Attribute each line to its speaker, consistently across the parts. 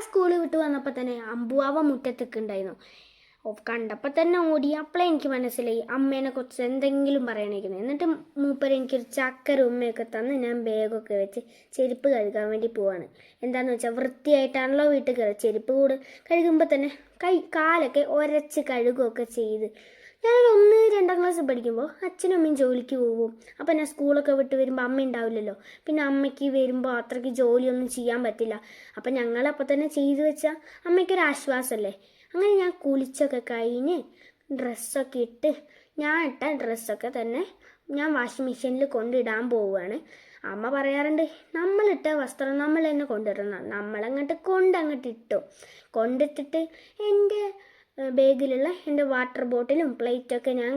Speaker 1: School വിട്ട് വന്നപ്പോൾ തന്നെ അമ്പുവാവ മുറ്റത്തേക്കുണ്ടായിരുന്നു. കണ്ടപ്പോൾ തന്നെ ഓടി. അപ്പോഴേ എനിക്ക് മനസ്സിലായി അമ്മേനെ കുറിച്ച് എന്തെങ്കിലും പറയണേക്കുന്നത്. എന്നിട്ട് മൂപ്പര് എനിക്കൊരു ചക്കര ഉമ്മയൊക്കെ തന്ന് ഞാൻ ബാഗൊക്കെ വെച്ച് ചെരുപ്പ് കഴുകാൻ വേണ്ടി പോവാണ്. എന്താണെന്ന് വെച്ചാൽ വൃത്തിയായിട്ടാണല്ലോ വീട്ടിൽ കയറി. ചെരുപ്പ് കൂടെ കഴുകുമ്പോൾ തന്നെ കാലൊക്കെ ഉരച്ച് കഴുകുകയൊക്കെ ചെയ്ത്. ഞാനൊരു 1-2 ക്ലാസ് പഠിക്കുമ്പോൾ അച്ഛനും അമ്മയും ജോലിക്ക് പോകും. അപ്പം ഞാൻ സ്കൂളൊക്കെ വിട്ട് വരുമ്പോൾ അമ്മ ഉണ്ടാവില്ലല്ലോ. പിന്നെ അമ്മയ്ക്ക് വരുമ്പോൾ അത്രയ്ക്ക് ജോലിയൊന്നും ചെയ്യാൻ പറ്റില്ല. അപ്പം ഞങ്ങളപ്പോൾ തന്നെ ചെയ്തു വെച്ചാൽ അമ്മയ്ക്കൊരു ആശ്വാസമല്ലേ. അങ്ങനെ ഞാൻ കുളിച്ചൊക്കെ കഴിഞ്ഞ് ഡ്രസ്സൊക്കെ ഇട്ട് ഞാൻ ഇട്ട ഡ്രസ്സൊക്കെ തന്നെ ഞാൻ വാഷിംഗ് മെഷീനിൽ കൊണ്ടിടാൻ പോവുകയാണ്. അമ്മ പറയാറുണ്ട്, നമ്മളിട്ട വസ്ത്രം നമ്മൾ തന്നെ കൊണ്ടിടണം. നമ്മളങ്ങോട്ട് ഇട്ടു. കൊണ്ടിട്ടിട്ട് എൻ്റെ ബാഗിലുള്ള എൻ്റെ വാട്ടർ ബോട്ടിലും പ്ലേറ്റൊക്കെ ഞാൻ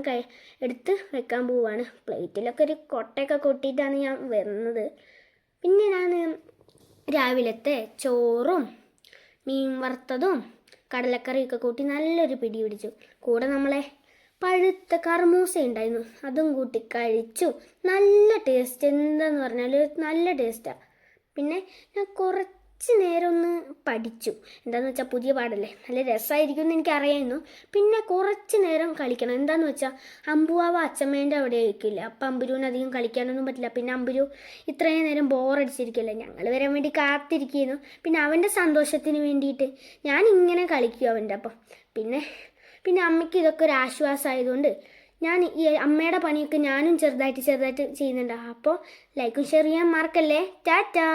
Speaker 1: എടുത്ത് വെക്കാൻ പോവുകയാണ്. പ്ലേറ്റിലൊക്കെ ഒരു കൊട്ടയൊക്കെ കൊട്ടിയിട്ടാണ് ഞാൻ വരുന്നത്. പിന്നെ ഞാൻ രാവിലത്തെ ചോറും മീൻ വറുത്തതും കടലക്കറിയൊക്കെ കൂട്ടി നല്ലൊരു പിടി പിടിച്ചു. കൂടെ നമ്മളെ പഴുത്ത കർമൂസ ഉണ്ടായിരുന്നു, അതും കൂട്ടി കഴിച്ചു. നല്ല ടേസ്റ്റ്, എന്താന്ന് പറഞ്ഞാൽ നല്ല ടേസ്റ്റാണ്. പിന്നെ ഞാൻ കുറച്ച് നേരം ഒന്ന് പഠിച്ചു. എന്താണെന്ന് വെച്ചാൽ പുതിയ പാടല്ലേ, നല്ല രസമായിരിക്കും എന്ന് എനിക്കറിയായിരുന്നു. പിന്നെ കുറച്ച് നേരം കളിക്കണം. എന്താണെന്ന് വെച്ചാൽ അമ്പുവാവ അച്ചമ്മേൻ്റെ അവിടെ ആയിരിക്കില്ല. അപ്പം അമ്പുരുവിന് അധികം കളിക്കാനൊന്നും പറ്റില്ല. പിന്നെ അമ്പുരു ഇത്രയും നേരം ബോറടിച്ചിരിക്കില്ല, ഞങ്ങൾ വരാൻ വേണ്ടി കാത്തിരിക്കുന്നു. പിന്നെ അവൻ്റെ സന്തോഷത്തിന് വേണ്ടിയിട്ട് ഞാൻ ഇങ്ങനെ കളിക്കും അവൻ്റെ അപ്പം. പിന്നെ അമ്മയ്ക്ക് ഇതൊക്കെ ഒരു ആശ്വാസമായതുകൊണ്ട് ഞാൻ ഈ അമ്മയുടെ പണിയൊക്കെ ഞാനും ചെറുതായിട്ട് ചെയ്യുന്നുണ്ട്. അപ്പോൾ ലൈക്കും ഷെയർ ചെയ്യാൻ മറക്കല്ലേ. ടാറ്റാ.